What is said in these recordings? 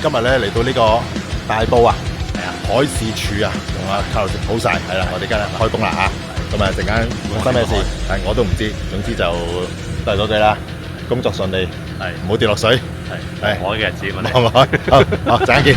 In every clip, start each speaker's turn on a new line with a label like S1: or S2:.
S1: 今日咧嚟到呢個大埔啊，海事處啊，同阿卡路士好晒，係啦，我哋今日開工啦啊！咁啊，陣間發生咩事，我都唔知，總之就都係嗰句啦，工作順利，係唔好跌落水，係望海嘅日子，望海，好，陣間見。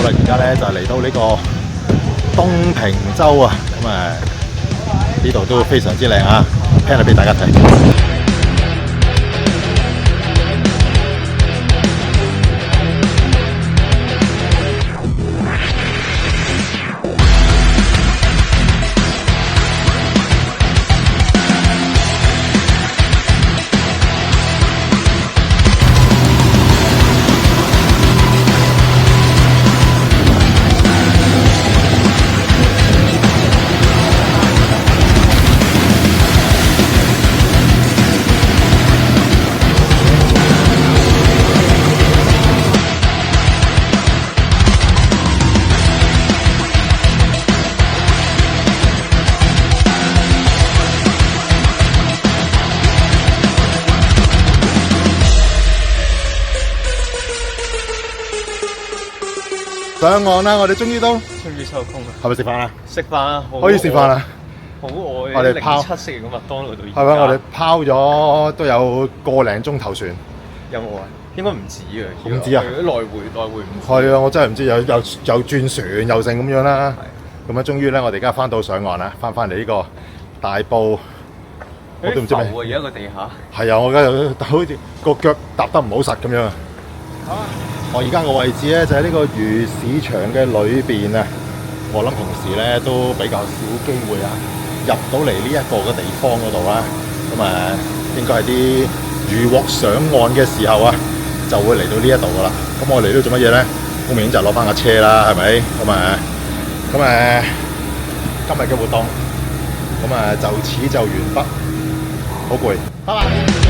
S1: 而家咧就嚟到呢個東平洲啊，咁呢度都非常之靚啊，聽下俾大家睇。上岸啦！我哋終於收工啦。係咪食飯啊？
S2: 食飯啊！
S1: 可以食飯啦！
S2: 好餓，
S1: 我哋拋
S2: 07食完個麥當勞到而家。
S1: 係咪？我哋拋咗都有個零鐘頭船。
S2: 有冇啊？應該唔止啊！
S1: 唔止啊！
S2: 來回唔止。
S1: 係啊！我真係唔知又轉船又剩咁樣啦。咁啊，終於咧，我哋而家翻到上岸啦，翻嚟呢個大埔。我都唔知咩。
S2: 而家個地下。
S1: 係啊！我而家又好似個腳踏得唔好實咁樣。我而家個位置咧就喺呢個魚市場嘅裏邊啊！我諗平時咧都比較少機會啊，入到嚟呢一個嘅地方嗰度啦。咁應該係啲漁獲上岸嘅時候啊，就會嚟到呢一度噶啦。咁我嚟到做乜嘢咧？好明顯就攞翻架車啦，係咪？咁今日嘅活動就此就完畢，好攰，拜拜。